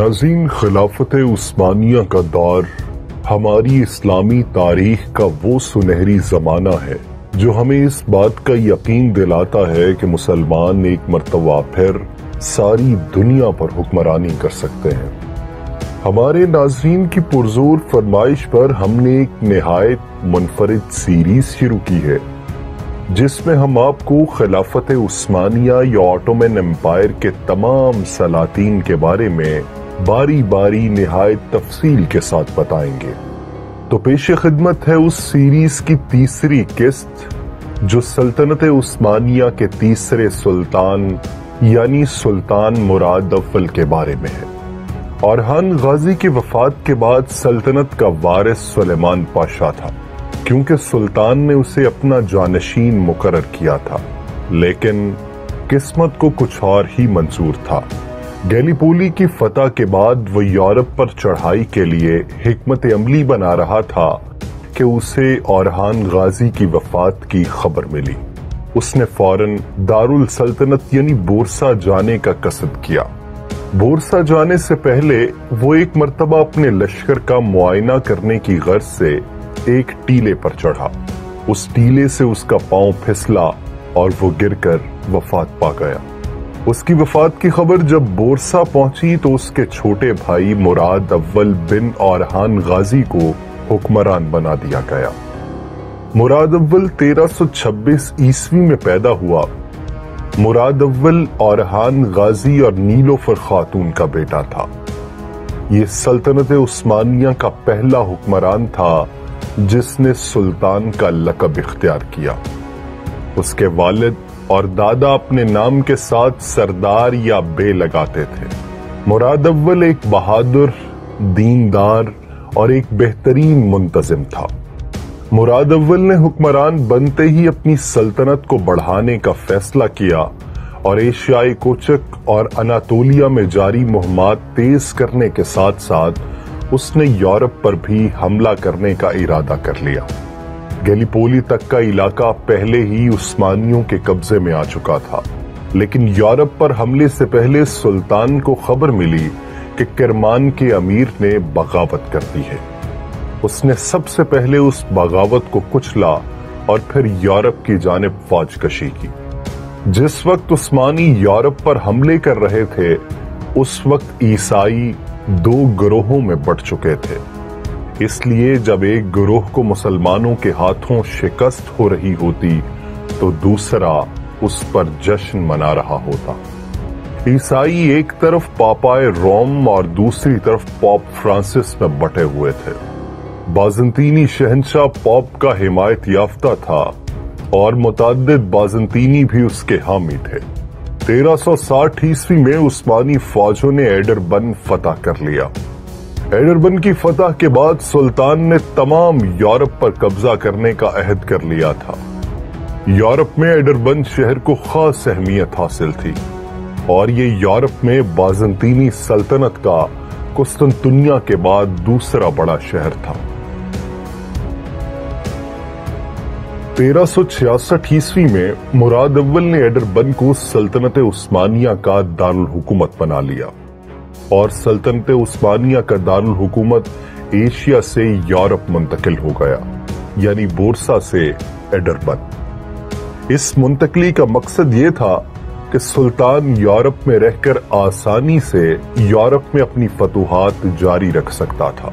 ناظرین، خلافت عثمانیہ کا دور ہماری اسلامی تاریخ کا وہ سنہری زمانہ ہے جو ہمیں اس بات کا یقین دلاتا ہے کہ مسلمان ایک مرتبہ پھر ساری دنیا پر حکمرانی کر سکتے ہیں۔ ہمارے ناظرین کی پرزور فرمائش پر ہم نے ایک نہایت منفرد سیریز شروع کی ہے جس میں ہم آپ کو خلافت عثمانیہ یا آٹومن امپائر کے تمام سلاطین کے بارے میں باری باری نہایت تفصیل کے ساتھ بتائیں گے۔ تو پیش خدمت ہے اس سیریز کی تیسری قسط جو سلطنت عثمانیہ کے تیسرے سلطان یعنی سلطان مراد اول کے بارے میں ہے۔ اورحان غازی کی وفات کے بعد سلطنت کا وارث سلیمان پاشا تھا، کیونکہ سلطان نے اسے اپنا جانشین مقرر کیا تھا، لیکن قسمت کو کچھ اور ہی منظور تھا۔ گیلیپولی کی فتح کے بعد وہ یورپ پر چڑھائی کے لیے حکمت عملی بنا رہا تھا کہ اسے اورحان غازی کی وفات کی خبر ملی۔ اس نے فوراً دارالسلطنت یعنی بورسا جانے کا قصد کیا۔ بورسا جانے سے پہلے وہ ایک مرتبہ اپنے لشکر کا معائنہ کرنے کی غرض سے ایک ٹیلے پر چڑھا۔ اس ٹیلے سے اس کا پاؤں پھسلا اور وہ گر کر وفات پا گیا۔ اس کی وفات کی خبر جب بورسا پہنچی تو اس کے چھوٹے بھائی مراد اول بن اورحان غازی کو حکمران بنا دیا گیا۔ مراد اول 1326 عیسوی میں پیدا ہوا۔ مراد اول اورحان غازی اور نیلوفر خاتون کا بیٹا تھا۔ یہ سلطنت عثمانیہ کا پہلا حکمران تھا جس نے سلطان کا لقب اختیار کیا۔ اس کے والد اور دادا اپنے نام کے ساتھ سردار یا بے لگاتے تھے۔ مراد اول ایک بہادر، دیندار اور ایک بہترین منتظم تھا۔ مراد اول نے حکمران بنتے ہی اپنی سلطنت کو بڑھانے کا فیصلہ کیا اور ایشیائی کوچک اور اناطولیہ میں جاری مہمات تیز کرنے کے ساتھ ساتھ اس نے یورپ پر بھی حملہ کرنے کا ارادہ کر لیا۔ گیلیپولی تک کا علاقہ پہلے ہی عثمانیوں کے قبضے میں آ چکا تھا، لیکن یورپ پر حملے سے پہلے سلطان کو خبر ملی کہ کرمان کے امیر نے بغاوت کر دی ہے۔ اس نے سب سے پہلے اس بغاوت کو کچلا اور پھر یورپ کی جانب فوج کشی کی۔ جس وقت عثمانی یورپ پر حملے کر رہے تھے اس وقت عیسائی دو گروہوں میں بٹ چکے تھے، اس لیے جب ایک گروہ کو مسلمانوں کے ہاتھوں شکست ہو رہی ہوتی تو دوسرا اس پر جشن منا رہا ہوتا۔ عیسائی ایک طرف پاپائے روم اور دوسری طرف پوپ فرانسس میں بٹے ہوئے تھے۔ بازنطینی شہنشاہ پوپ کا حمایت یافتہ تھا اور متعدد بازنطینی بھی اس کے حامی تھے۔ 1360 عیسوی میں عثمانی فوجوں نے ایڈربن فتح کر لیا۔ ایڈربن کی فتح کے بعد سلطان نے تمام یورپ پر قبضہ کرنے کا عہد کر لیا تھا۔ یورپ میں ایڈربن شہر کو خاص اہمیت حاصل تھی اور یہ یورپ میں بازنطینی سلطنت کا قسطنطنیہ کے بعد دوسرا بڑا شہر تھا۔ 1366 عیسوی میں مراد اول نے ایڈربن کو سلطنت عثمانیہ کا دارالحکومت بنا لیا اور سلطنت عثمانیہ کا دارالحکومت ایشیا سے یورپ منتقل ہو گیا، یعنی بورسا سے ایڈربن۔ اس منتقلی کا مقصد یہ تھا کہ سلطان یورپ میں رہ کر آسانی سے یورپ میں اپنی فتوحات جاری رکھ سکتا تھا۔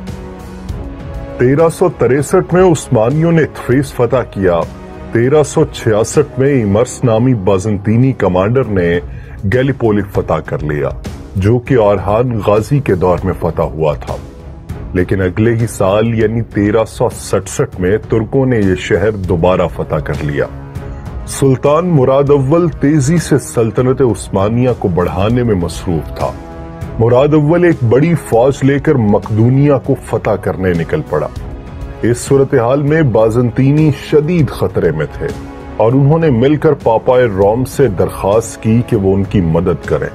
1363 میں عثمانیوں نے تھریس فتح کیا۔ 1366 میں ایمرس نامی بازنطینی کمانڈر نے گیلیپولی فتح کر لیا جو کہ اورحان غازی کے دور میں فتح ہوا تھا، لیکن اگلے ہی سال یعنی 1367 میں ترکوں نے یہ شہر دوبارہ فتح کر لیا۔ سلطان مراد اول تیزی سے سلطنت عثمانیہ کو بڑھانے میں مصروف تھا۔ مراد اول ایک بڑی فوج لے کر مقدونیہ کو فتح کرنے نکل پڑا۔ اس صورتحال میں بازنطینی شدید خطرے میں تھے اور انہوں نے مل کر پاپائے روم سے درخواست کی کہ وہ ان کی مدد کریں۔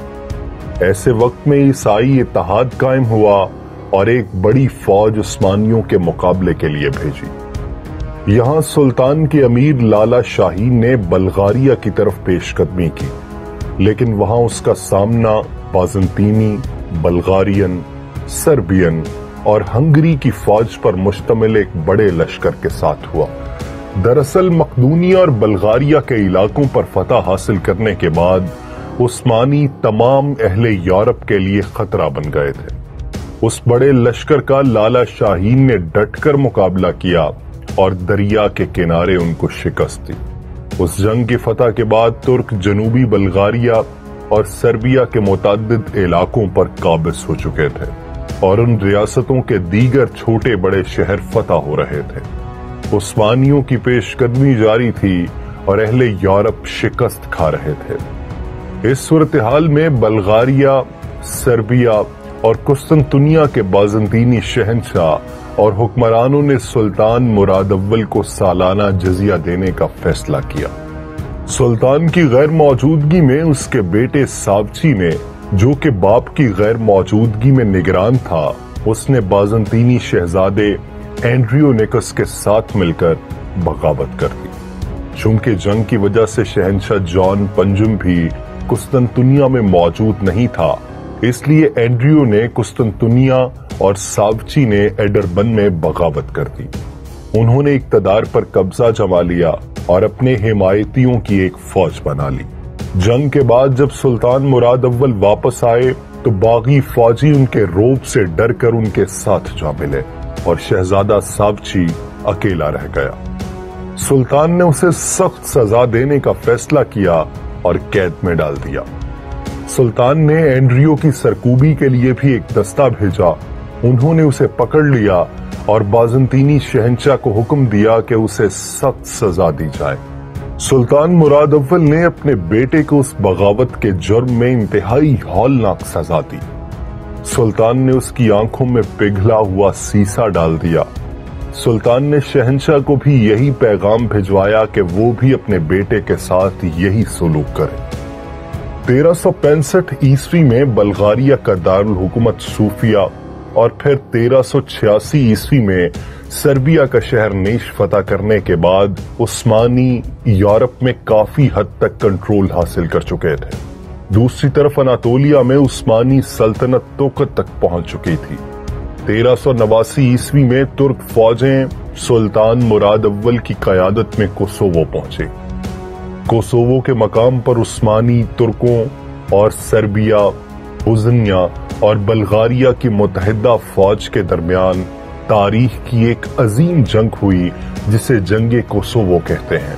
ایسے وقت میں عیسائی اتحاد قائم ہوا اور ایک بڑی فوج عثمانیوں کے مقابلے کے لیے بھیجی۔ یہاں سلطان کے امیر لالا شاہین نے بلغاریہ کی طرف پیش قدمی کی، لیکن وہاں اس کا سامنا بازنطینی، بلغارین، سربین اور ہنگری کی فوج پر مشتمل ایک بڑے لشکر کے ساتھ ہوا۔ دراصل مقدونیہ اور بلغاریہ کے علاقوں پر فتح حاصل کرنے کے بعد عثمانی تمام اہل یورپ کے لیے خطرہ بن گئے تھے۔ اس بڑے لشکر کا لالا شاہین نے ڈٹ کر مقابلہ کیا اور دریا کے کنارے ان کو شکست دی۔ اس جنگ کی فتح کے بعد ترک جنوبی بلغاریہ اور سربیا کے متعدد علاقوں پر قابض ہو چکے تھے اور ان ریاستوں کے دیگر چھوٹے بڑے شہر فتح ہو رہے تھے۔ عثمانیوں کی پیش قدمی جاری تھی اور اہل یورپ شکست کھا رہے تھے۔ اس صورتحال میں بلغاریہ، سربیا اور قسطنطنیہ کے بازنطینی شہنشاہ اور حکمرانوں نے سلطان مراد اول کو سالانہ جزیہ دینے کا فیصلہ کیا۔ سلطان کی غیر موجودگی میں اس کے بیٹے ساوچی نے، جو کہ باپ کی غیر موجودگی میں نگران تھا، اس نے بازنطینی شہزادے اینڈریونیکس کے ساتھ مل کر بغاوت کر دی۔ چونکہ جنگ کی وجہ سے شہنشاہ جان پنجم بھی قسطنطنیہ میں موجود نہیں تھا، اس لیے اینڈریو نے قسطنطنیہ اور ساوچی نے ایڈربن میں بغاوت کر دی۔ انہوں نے اقتدار پر قبضہ جما لیا اور اپنے حمایتیوں کی ایک فوج بنا لی۔ جنگ کے بعد جب سلطان مراد اول واپس آئے تو باغی فوجی ان کے روب سے ڈر کر ان کے ساتھ جا ملے اور شہزادہ ساوچی اکیلا رہ گیا۔ سلطان نے اسے سخت سزا دینے کا فیصلہ کیا اور قید میں ڈال دیا۔ سلطان نے اینڈریو کی سرکوبی کے لیے بھی ایک دستہ بھیجا۔ انہوں نے اسے پکڑ لیا اور بازنطینی شہنشاہ کو حکم دیا کہ اسے سخت سزا دی جائے۔ سلطان مراد اول نے اپنے بیٹے کو اس بغاوت کے جرم میں انتہائی ہولناک سزا دی۔ سلطان نے اس کی آنکھوں میں پگھلا ہوا سیسا ڈال دیا۔ سلطان نے شہنشاہ کو بھی یہی پیغام بھجوایا کہ وہ بھی اپنے بیٹے کے ساتھ یہی سلوک کرے۔ 1365 عیسوی میں بلغاریہ کا دارالحکومت صوفیہ اور پھر 1386 عیسوی میں سربیا کا شہر نیش فتح کرنے کے بعد عثمانی یورپ میں کافی حد تک کنٹرول حاصل کر چکے تھے۔ دوسری طرف اناطولیہ میں عثمانی سلطنت توقت تک پہنچ چکی تھی۔ 1389 عیسوی میں ترک فوجیں سلطان مراد اول کی قیادت میں کوسوو پہنچے۔ کوسوو کے مقام پر عثمانی، ترکوں اور سربیا، بوزنیا اور بلغاریہ کی متحدہ فوج کے درمیان تاریخ کی ایک عظیم جنگ ہوئی جسے جنگ کوسوو کہتے ہیں۔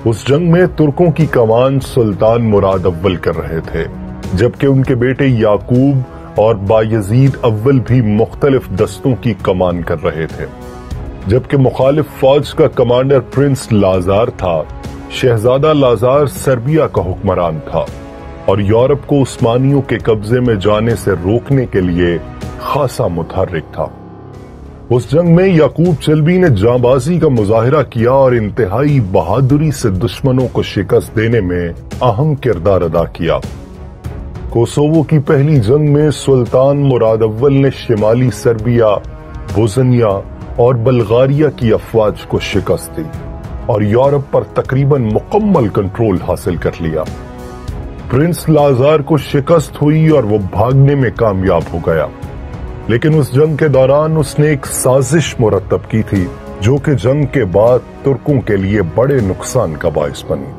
اس جنگ میں ترکوں کی کمان سلطان مراد اول کر رہے تھے، جبکہ ان کے بیٹے یعقوب اور بایزید اول بھی مختلف دستوں کی کمان کر رہے تھے۔ جبکہ مخالف فوج کا کمانڈر پرنس لازار تھا۔ شہزادہ لازار سربیا کا حکمران تھا اور یورپ کو عثمانیوں کے قبضے میں جانے سے روکنے کے لیے خاصا متحرک تھا۔ اس جنگ میں یعقوب چلبی نے جانبازی کا مظاہرہ کیا اور انتہائی بہادری سے دشمنوں کو شکست دینے میں اہم کردار ادا کیا۔ کوسوو کی پہلی جنگ میں سلطان مراد اول نے شمالی سربیا، بوزنیا اور بلغاریہ کی افواج کو شکست دی اور یورپ پر تقریباً مکمل کنٹرول حاصل کر لیا۔ پرنس لازار کو شکست ہوئی اور وہ بھاگنے میں کامیاب ہو گیا، لیکن اس جنگ کے دوران اس نے ایک سازش مرتب کی تھی جو کہ جنگ کے بعد ترکوں کے لیے بڑے نقصان کا باعث بنی۔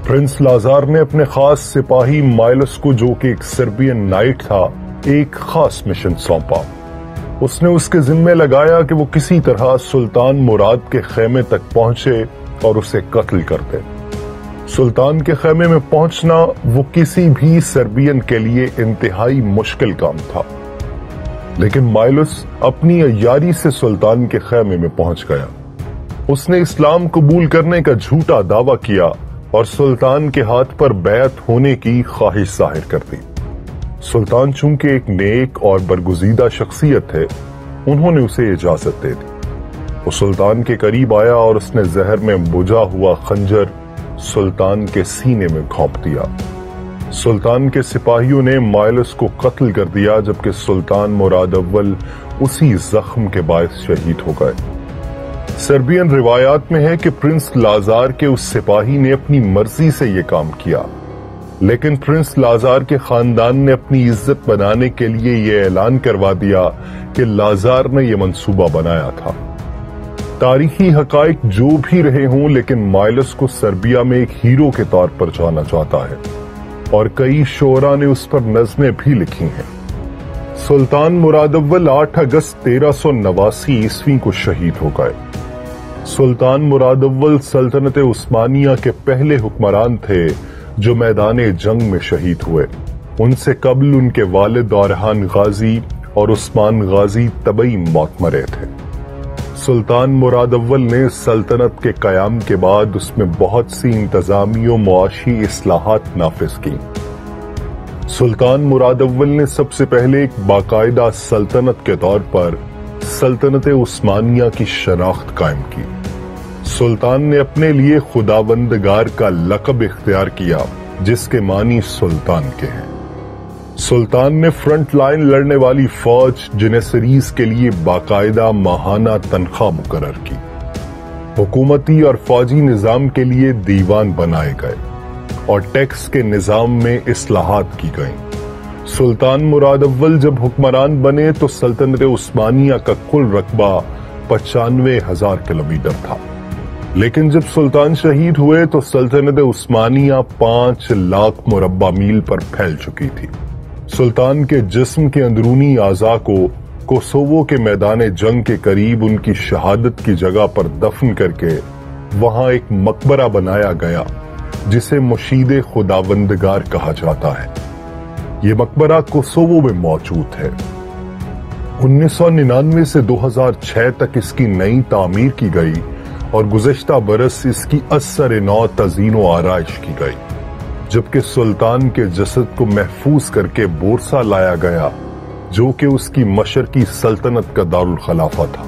پرنس لازار نے اپنے خاص سپاہی مائلس کو، جو کہ ایک سربین نائٹ تھا، ایک خاص مشن سونپا۔ اس نے اس کے ذمہ لگایا کہ وہ کسی طرح سلطان مراد کے خیمے تک پہنچے اور اسے قتل کر دے۔ سلطان کے خیمے میں پہنچنا وہ کسی بھی سربین کے لیے انتہائی مشکل کام تھا، لیکن مائلس اپنی عیاری سے سلطان کے خیمے میں پہنچ گیا۔ اس نے اسلام قبول کرنے کا جھوٹا دعویٰ کیا اور سلطان کے ہاتھ پر بیعت ہونے کی خواہش ظاہر کر دی۔ سلطان چونکہ ایک نیک اور برگزیدہ شخصیت تھے، انہوں نے اسے اجازت دے دی۔ وہ سلطان کے قریب آیا اور اس نے زہر میں بجھا ہوا خنجر سلطان کے سینے میں گھونپ دیا۔ سلطان کے سپاہیوں نے مائلس کو قتل کر دیا، جبکہ سلطان مراد اول اسی زخم کے باعث شہید ہو گئے۔ سربین روایات میں ہے کہ پرنس لازار کے اس سپاہی نے اپنی مرضی سے یہ کام کیا۔ لیکن پرنس لازار کے خاندان نے اپنی عزت بنانے کے لیے یہ اعلان کروا دیا کہ لازار نے یہ منصوبہ بنایا تھا۔ تاریخی حقائق جو بھی رہے ہوں، لیکن مائلس کو سربیا میں ایک ہیرو کے طور پر جانا جاتا ہے اور کئی شعراء نے اس پر نظمیں بھی لکھی ہیں۔ سلطان مراد اول 8 اگست 1389 عیسوی کو شہید ہو گئے۔ سلطان مراد اول سلطنت عثمانیہ کے پہلے حکمران تھے جو میدان جنگ میں شہید ہوئے۔ ان سے قبل ان کے والد اورحان غازی اور عثمان غازی طبعی موت مرے تھے۔ سلطان مراد اول نے سلطنت کے قیام کے بعد اس میں بہت سی انتظامی و معاشی اصلاحات نافذ کی۔ سلطان مراد اول نے سب سے پہلے ایک باقاعدہ سلطنت کے طور پر سلطنت عثمانیہ کی شناخت قائم کی۔ سلطان نے اپنے لیے خداوندگار کا لقب اختیار کیا، جس کے معنی سلطان کے ہیں۔ سلطان نے فرنٹ لائن لڑنے والی فوج جنیسریز کے لیے باقاعدہ ماہانہ تنخواہ مقرر کی۔ حکومتی اور فوجی نظام کے لیے دیوان بنائے گئے اور ٹیکس کے نظام میں اصلاحات کی گئیں۔ سلطان مراد اول جب حکمران بنے تو سلطنت عثمانیہ کا کل رقبہ 95,000 کلومیٹر تھا، لیکن جب سلطان شہید ہوئے تو سلطنت عثمانیہ 5 لاکھ مربع میل پر پھیل چکی تھی۔ سلطان کے جسم کے اندرونی اعضاء کو کوسوو کے میدان جنگ کے قریب ان کی شہادت کی جگہ پر دفن کر کے وہاں ایک مقبرہ بنایا گیا جسے مشید خداوندگار کہا جاتا ہے۔ یہ مقبرہ کوسوو میں موجود ہے۔ 1999 سے 2006 تک اس کی نئی تعمیر کی گئی اور گزشتہ برس اس کی اثر نو تزئین و آرائش کی گئی، جبکہ سلطان کے جسد کو محفوظ کر کے بورسا لایا گیا جو کہ اس کی مشرقی سلطنت کا دارالخلافہ تھا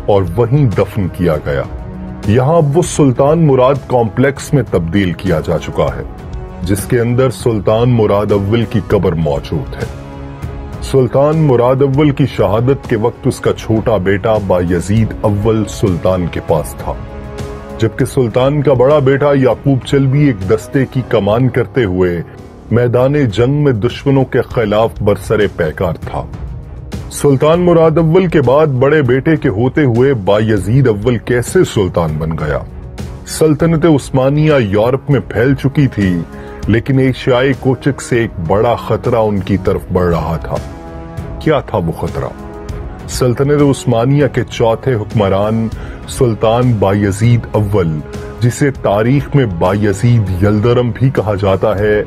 اور وہیں دفن کیا گیا۔ یہاں اب وہ سلطان مراد کمپلیکس میں تبدیل کیا جا چکا ہے، جس کے اندر سلطان مراد اول کی قبر موجود ہے۔ سلطان مراد اول کی شہادت کے وقت اس کا چھوٹا بیٹا بایزید اول سلطان کے پاس تھا، جبکہ سلطان کا بڑا بیٹا یعقوب چلبی ایک دستے کی کمان کرتے ہوئے میدان جنگ میں دشمنوں کے خلاف برسر پیکار تھا۔ سلطان مراد اول کے بعد بڑے بیٹے کے ہوتے ہوئے بایزید اول کیسے سلطان بن گیا؟ سلطنت عثمانیہ یورپ میں پھیل چکی تھی، لیکن ایشیائی کوچک سے ایک بڑا خطرہ ان کی طرف بڑھ رہا تھا۔ کیا تھا وہ خطرہ؟ سلطنت عثمانیہ کے چوتھے حکمران سلطان بایزید اول، جسے تاریخ میں بایزید یلدرم بھی کہا جاتا ہے،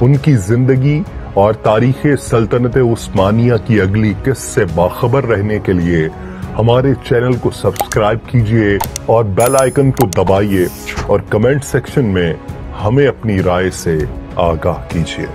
ان کی زندگی اور تاریخ سلطنت عثمانیہ کی اگلی قسط سے باخبر رہنے کے لیے ہمارے چینل کو سبسکرائب کیجئے اور بیل آئیکن کو دبائیے اور کمنٹ سیکشن میں ہمیں اپنی رائے سے آگاہ کیجئے۔